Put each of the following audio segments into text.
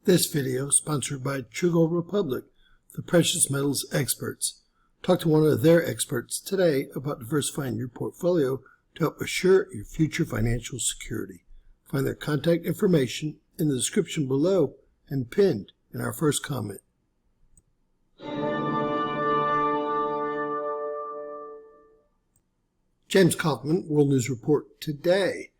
This video is sponsored by True Gold Republic, the precious metals experts. Talk to one of their experts today about diversifying your portfolio to help assure your future financial security. Find their contact information in the description below and pinned in our first comment. James Kaufman, World News Report today,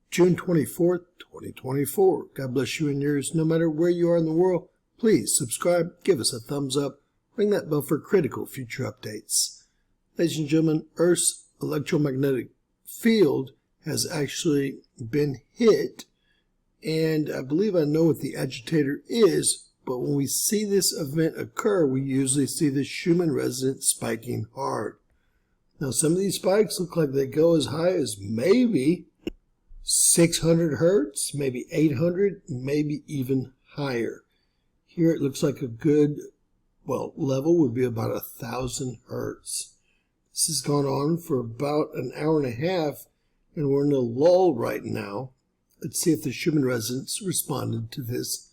June 24th, 2024. God bless you and yours no matter where you are in the world. Please subscribe, give us a thumbs up, ring that bell for critical future updates. Ladies and gentlemen, Earth's electromagnetic field has actually been hit, and I believe I know what the agitator is, but when we see this event occur, we usually see the Schumann resonance spiking hard. Now, some of these spikes look like they go as high as maybe 600 hertz, maybe 800, maybe even higher. Here it looks like a good, level would be about 1,000 hertz. This has gone on for about an hour and a half, and we're in a lull right now. Let's see if the Schumann resonance responded to this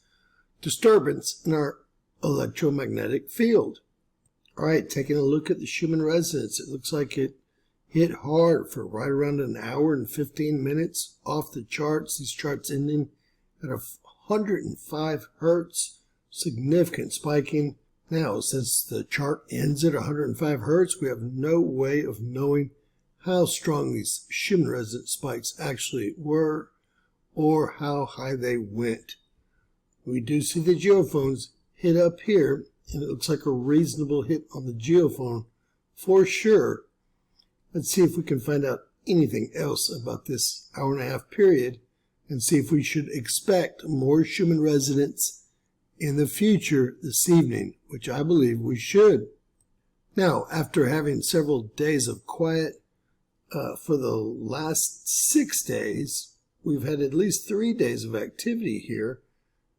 disturbance in our electromagnetic field. All right, taking a look at the Schumann resonance, it looks like it hit hard for right around an hour and 15 minutes off the charts. These charts ending at 105 hertz, significant spiking. Now, since the chart ends at 105 hertz, we have no way of knowing how strong these Schumann resonance spikes actually were or how high they went. We do see the geophones hit up here, and it looks like a reasonable hit on the geophone for sure. Let's see if we can find out anything else about this hour and a half period and see if we should expect more Schumann resonance in the future this evening, which I believe we should. Now, after having several days of quiet for the last 6 days, we've had at least 3 days of activity here.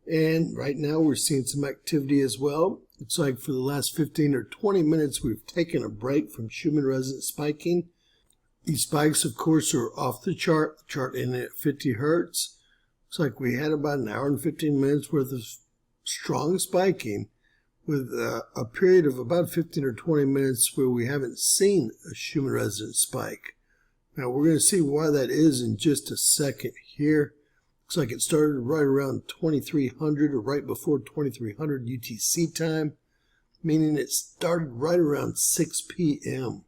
And right now we're seeing some activity as well. It's like for the last 15 or 20 minutes, we've taken a break from Schumann resonance spiking. These spikes, of course, are off the chart in at 50 hertz. It's like we had about an hour and 15 minutes worth of strong spiking with a period of about 15 or 20 minutes where we haven't seen a Schumann resonance spike. Now, we're going to see why that is in just a second here. Looks like it started right around 2300 or right before 2300 UTC time, meaning it started right around 6 p.m.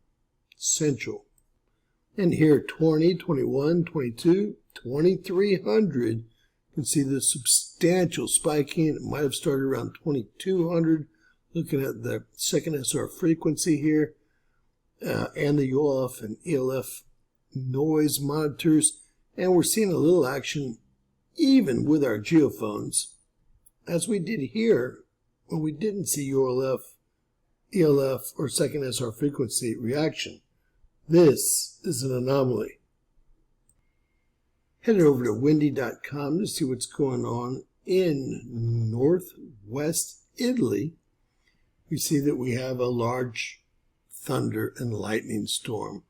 Central. And here 20, 21, 22, 2300, you can see the substantial spiking. It might have started around 2200, looking at the second SR frequency here, and the ULF and ELF noise monitors. And we're seeing a little action even with our geophones, as we did here when we didn't see ULF, ELF, or second SR frequency reaction. This is an anomaly. Headed over to windy.com to see what's going on in northwest Italy. We see that we have a large thunder and lightning storm.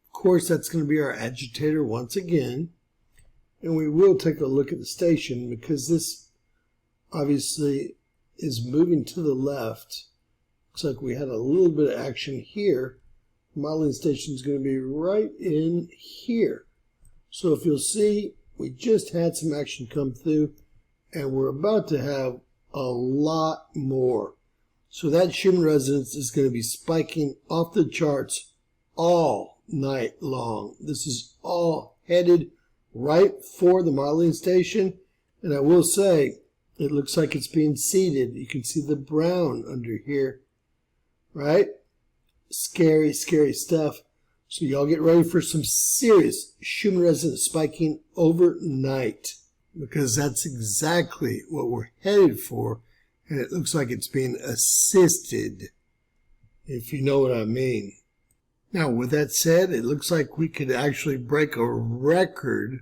Of course, that's going to be our agitator once again. And we will take a look at the station because this obviously is moving to the left. Looks like we had a little bit of action here. The modeling station is going to be right in here. So if you'll see, we just had some action come through and we're about to have a lot more. So that Schumann resonance is going to be spiking off the charts all night long. This is all headed right for the modeling station, and I will say it looks like it's being seeded. You can see the brown under here, right? Scary, scary stuff. So y'all get ready for some serious Schumann resonance spiking overnight, because that's exactly what we're headed for, and it looks like it's being assisted, if you know what I mean. Now, with that said, it looks like we could actually break a record.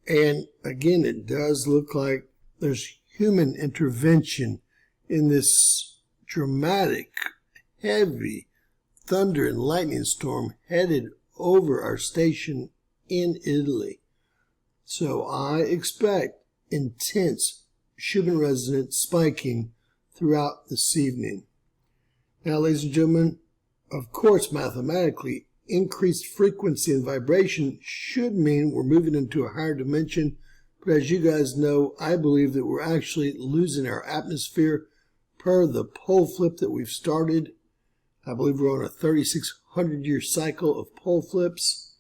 And again, it does look like there's human intervention in this dramatic, heavy thunder and lightning storm headed over our station in Italy. So I expect intense Schumann resonance spiking throughout this evening. Now, ladies and gentlemen, of course, mathematically, increased frequency and vibration should mean we're moving into a higher dimension. But as you guys know, I believe that we're actually losing our atmosphere per the pole flip that we've started. I believe we're on a 3,600-year cycle of pole flips.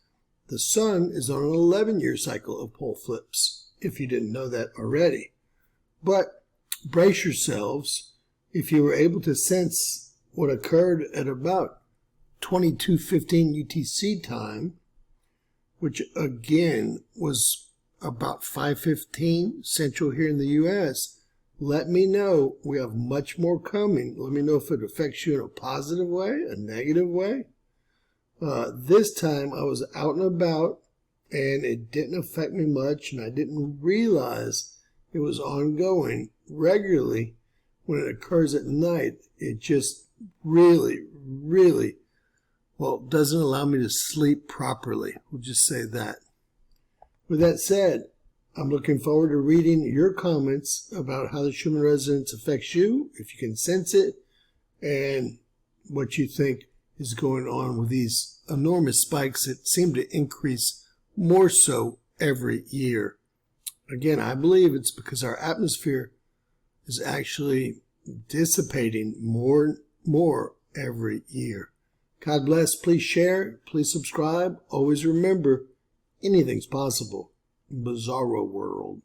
The sun is on an 11-year cycle of pole flips, if you didn't know that already. But brace yourselves if you were able to sense what occurred at about 22:15 UTC time, which again was about 5:15 Central here in the U.S. Let me know. We have much more coming. Let me know if it affects you in a positive way, a negative way. This time I was out and about, and it didn't affect me much, and I didn't realize it was ongoing regularly. When it occurs at night, it just really, well, doesn't allow me to sleep properly. We'll just say that. With that said, I'm looking forward to reading your comments about how the Schumann resonance affects you, if you can sense it, and what you think is going on with these enormous spikes that seem to increase more so every year. Again, I believe it's because our atmosphere is actually dissipating more every year. God bless. Please share. Please subscribe. Always remember, anything's possible in Bizarro World.